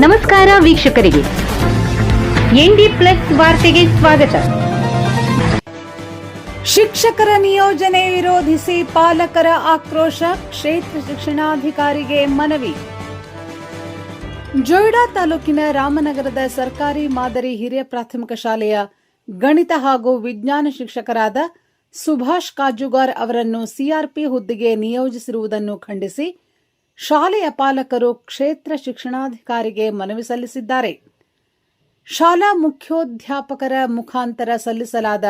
ನಮಸ್ಕಾರ ವೀಕ್ಷಕರಿಗೆ, ND plus ವಾರ್ತೆಗೆ ಸ್ವಾಗತ. ಶಿಕ್ಷಕರ ನಿಯೋಜನೆ ವಿರೋಧಿಸಿ ಪಾಲಕರ ಆಕ್ರೋಶ, ಕ್ಷೇತ್ರ ಶಿಕ್ಷಣಾಧಿಕಾರಿಗೆ ಮನವಿ. ಜೊಯ್ಡಾ ತಾಲೂಕಿನ ರಾಮನಗರದ ಸರ್ಕಾರಿ ಮಾದರಿ ಹಿರಿಯ ಪ್ರಾಥಮಿಕ ಶಾಲೆಯ ಗಣಿತ ಹಾಗೂ ವಿಜ್ಞಾನ ಶಿಕ್ಷಕರಾದ ಸುಭಾಷ್ ಕಾಜುಗಾರ್ ಅವರನ್ನು ಸಿಆರ್ಪಿ ಹುದ್ದೆಗೆ ನಿಯೋಜಿಸಿರುವುದನ್ನು ಖಂಡಿಸಿ ಶಾಲೆಯ ಪಾಲಕರು ಕ್ಷೇತ್ರ ಶಿಕ್ಷಣಾಧಿಕಾರಿಗೆ ಮನವಿ ಸಲ್ಲಿಸಿದ್ದಾರೆ. ಶಾಲಾ ಮುಖ್ಯೋಧ್ಯಾಪಕರ ಮುಖಾಂತರ ಸಲ್ಲಿಸಲಾದ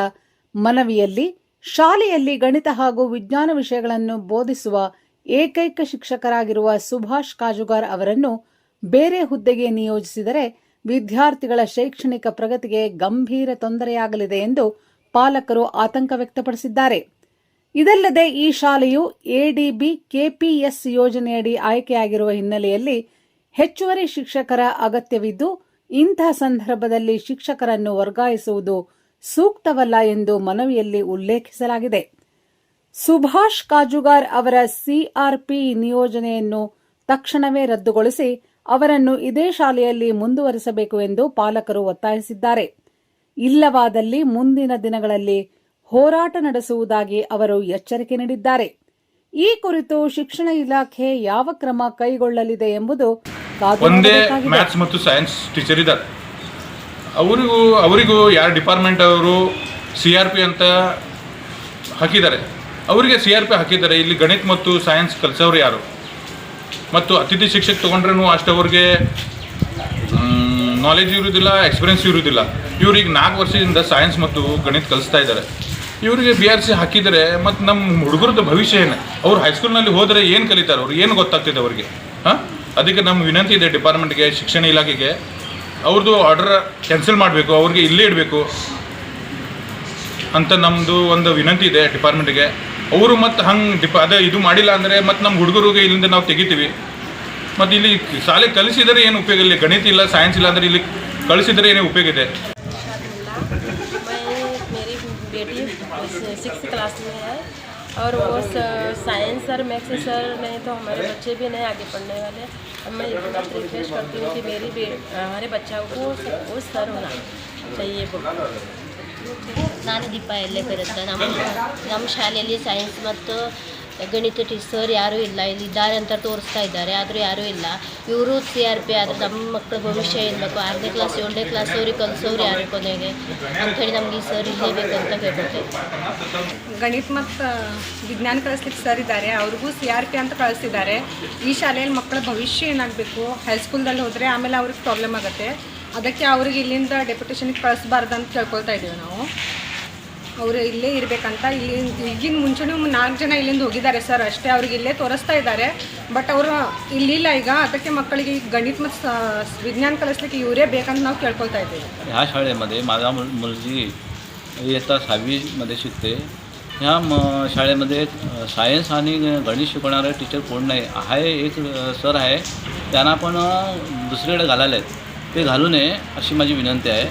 ಮನವಿಯಲ್ಲಿ ಶಾಲೆಯಲ್ಲಿ ಗಣಿತ ಹಾಗೂ ವಿಜ್ಞಾನ ವಿಷಯಗಳನ್ನು ಬೋಧಿಸುವ ಏಕೈಕ ಶಿಕ್ಷಕರಾಗಿರುವ ಸುಭಾಷ್ ಕಾಜುಗಾರ್ ಅವರನ್ನು ಬೇರೆ ಹುದ್ದೆಗೆ ನಿಯೋಜಿಸಿದರೆ ವಿದ್ಯಾರ್ಥಿಗಳ ಶೈಕ್ಷಣಿಕ ಪ್ರಗತಿಗೆ ಗಂಭೀರ ತೊಂದರೆಯಾಗಲಿದೆ ಎಂದು ಪಾಲಕರು ಆತಂಕ ವ್ಯಕ್ತಪಡಿಸಿದ್ದಾರೆ. ಇದಲ್ಲದೆ ಈ ಶಾಲೆಯು ಎಡಿಬಿ ಕೆಪಿಎಸ್ ಯೋಜನೆಯಡಿ ಆಯ್ಕೆಯಾಗಿರುವ ಹಿನ್ನೆಲೆಯಲ್ಲಿ ಹೆಚ್ಚುವರಿ ಶಿಕ್ಷಕರ ಅಗತ್ಯವಿದ್ದು, ಇಂತಹ ಸಂದರ್ಭದಲ್ಲಿ ಶಿಕ್ಷಕರನ್ನು ವರ್ಗಾಯಿಸುವುದು ಸೂಕ್ತವಲ್ಲ ಎಂದು ಮನವಿಯಲ್ಲಿ ಉಲ್ಲೇಖಿಸಲಾಗಿದೆ. ಸುಭಾಷ್ ಕಾಜುಗಾರ್ ಅವರ ಸಿಆರ್ಪಿ ನಿಯೋಜನೆಯನ್ನು ತಕ್ಷಣವೇ ರದ್ದುಗೊಳಿಸಿ ಅವರನ್ನು ಇದೇ ಶಾಲೆಯಲ್ಲಿ ಮುಂದುವರಿಸಬೇಕು ಎಂದು ಪಾಲಕರು ಒತ್ತಾಯಿಸಿದ್ದಾರೆ. ಇಲ್ಲವಾದಲ್ಲಿ ಮುಂದಿನ ದಿನಗಳಲ್ಲಿ ಹೋರಾಟ ನಡೆಸುವುದಾಗಿ ಅವರು ಎಚ್ಚರಿಕೆ ನೀಡಿದ್ದಾರೆ. ಈ ಕುರಿತು ಶಿಕ್ಷಣ ಇಲಾಖೆ ಯಾವ ಕ್ರಮ ಕೈಗೊಳ್ಳಲಿದೆ ಎಂಬುದು ಒಂದೇ ಮ್ಯಾಥ್ಸ್ ಮತ್ತು ಸೈನ್ಸ್ ಟೀಚರ್ ಇದ್ದಾರೆ. ಅವರಿಗೂ ಯಾರ ಡಿಪಾರ್ಟ್ಮೆಂಟ್ ಅವರು ಸಿಆರ್ಪಿ ಅಂತ ಹಾಕಿದ್ದಾರೆ, ಅವರಿಗೆ ಸಿಆರ್ಪಿ ಹಾಕಿದ್ದಾರೆ. ಇಲ್ಲಿ ಗಣಿತ ಮತ್ತು ಸೈನ್ಸ್ ಕಲಿಸೋರು ಯಾರು? ಮತ್ತು ಅತಿಥಿ ಶಿಕ್ಷಕ ತೊಗೊಂಡ್ರೂ ಅಷ್ಟು ಅವ್ರಿಗೆ ನಾಲೆಜ್ ಇರುವುದಿಲ್ಲ, ಎಕ್ಸ್ಪೀರಿಯನ್ಸ್ ಇರುವುದಿಲ್ಲ. ಇವ್ರಿಗೆ 4 ವರ್ಷದಿಂದ ಸೈನ್ಸ್ ಮತ್ತು ಗಣಿತ ಕಲಿಸ್ತಾ ಇದ್ದಾರೆ. ಇವರಿಗೆ BRC ಹಾಕಿದರೆ ಮತ್ತು ನಮ್ಮ ಹುಡುಗರದ್ದು ಭವಿಷ್ಯ ಏನು? ಅವ್ರು ಹೈಸ್ಕೂಲ್ನಲ್ಲಿ ಹೋದರೆ ಏನು ಕಲಿತಾರೆ? ಅವ್ರು ಏನು ಗೊತ್ತಾಗ್ತಿದೆ ಅವ್ರಿಗೆ? ಅದಕ್ಕೆ ನಮ್ಮ ವಿನಂತಿ ಇದೆ ಡಿಪಾರ್ಟ್ಮೆಂಟ್ಗೆ, ಶಿಕ್ಷಣ ಇಲಾಖೆಗೆ, ಅವ್ರದ್ದು ಆರ್ಡರ್ ಕ್ಯಾನ್ಸಲ್ ಮಾಡಬೇಕು, ಅವ್ರಿಗೆ ಇಲ್ಲೇ ಇಡಬೇಕು ಅಂತ ನಮ್ಮದು ಒಂದು ವಿನಂತಿ ಇದೆ ಡಿಪಾರ್ಟ್ಮೆಂಟ್ಗೆ. ಅವರು ಮತ್ತು ಹಂಗೆ ಅದೇ ಇದು ಮಾಡಿಲ್ಲ ಅಂದರೆ ಮತ್ತು ನಮ್ಮ ಹುಡುಗರಿಗೆ ಇಲ್ಲಿಂದ ನಾವು ತೆಗಿತೀವಿ. ಮತ್ತು ಇಲ್ಲಿ ಶಾಲೆ ಕಲಿಸಿದರೆ ಏನು ಉಪಯೋಗ? ಇಲ್ಲಿ ಗಣಿತ ಇಲ್ಲ, ಸೈನ್ಸ್ ಇಲ್ಲ ಅಂದರೆ ಇಲ್ಲಿ ಕಳಿಸಿದರೆ ಏನೇ ಉಪಯೋಗ ಇದೆ? बेटी 6th क्लास में है और वो साइंस और मैथ्स सर नहीं तो हमारे बच्चे भी नहीं आगे पढ़ने वाले. मैं इतना रिक्वेस्ट करती हूँ कि हमारे बच्चा को वो सर होना चाहिए. ನಾನು ದೀಪ ಎಲ್ಲೇಕರ್ ಅಂತ. ನಮ್ಮ ಶಾಲೆಯಲ್ಲಿ ಸೈನ್ಸ್ ಮತ್ತು ಗಣಿತ ಟೀಚರ್ ಯಾರೂ ಇಲ್ಲ, ಇಲ್ಲಿ ಇದ್ದಾರೆ ಅಂತ ತೋರಿಸ್ತಾ ಇದ್ದಾರೆ, ಆದರೂ ಯಾರೂ ಇಲ್ಲ. ಇವರು CRP ಆದರೆ ನಮ್ಮ ಮಕ್ಕಳ ಭವಿಷ್ಯ ಇರಬೇಕು. 6ನೇ ಕ್ಲಾಸ್ 7ನೇ ಕ್ಲಾಸ್ ಅವ್ರಿಗೆ ಕಲಿಸೋರು ಯಾರು ಕೊನೆಗೆ ಅಂಥೇಳಿ ನಮ್ಗೆ ಈ ಸರ್ ಇರಲೇಬೇಕು ಅಂತ ಕೇಳ್ಕೊಳ್ತೇವೆ. ಗಣಿತ ಮತ್ತು ವಿಜ್ಞಾನ ಕಳಿಸ್ಲಿಕ್ಕೆ ಸರ್ ಇದ್ದಾರೆ, ಅವ್ರಿಗೂ CRP ಅಂತ ಕಳಿಸಿದ್ದಾರೆ. ಈ ಶಾಲೆಯಲ್ಲಿ ಮಕ್ಕಳ ಭವಿಷ್ಯ ಏನಾಗಬೇಕು? ಹೈಸ್ಕೂಲ್ದಲ್ಲಿ ಹೋದರೆ ಆಮೇಲೆ ಅವ್ರಿಗೆ ಪ್ರಾಬ್ಲಮ್ ಆಗುತ್ತೆ. ಅದಕ್ಕೆ ಅವ್ರಿಗೆ ಇಲ್ಲಿಂದ ಡೆಪ್ಯುಟೇಷನ್ಗೆ ಕಳಿಸ್ಬಾರ್ದು ಅಂತ ಕೇಳ್ಕೊಳ್ತಾ ಇದ್ದೀವಿ ನಾವು. ಅವರು ಇಲ್ಲೇ ಇರಬೇಕಂತ. ಈಗಿನ ಮುಂಚೆನೂ 4 ಜನ ಇಲ್ಲಿಂದ ಹೋಗಿದ್ದಾರೆ ಸರ್ ಅಷ್ಟೇ, ಅವ್ರಿಗೆ ಇಲ್ಲೇ ತೋರಿಸ್ತಾ ಇದ್ದಾರೆ. ಬಟ್ ಅವರು ಇಲ್ಲಿಲ್ಲ ಈಗ. ಅದಕ್ಕೆ ಮಕ್ಕಳಿಗೆ गणित ಮತ್ತು विज्ञान कलिसलिಕ್ಕೆ ಇವರೇ ಬೇಕಂತ ನಾವು ಕೇಳ್ಕೊಳ್ತಾ ಇದ್ದೀವಿ. ह्या शाळेमध्ये माझा मुलगी इयत्ता 6वीमध्ये शिकते. ह्या शाळेमध्ये सायन्स आणि गणित शिकवणारे टीचर कोण नाही आहे. एक सर आहे, त्यांना पण दुसरीकडे घालायला आहेत, ते घालू नये अशी माझी विनंती आहे.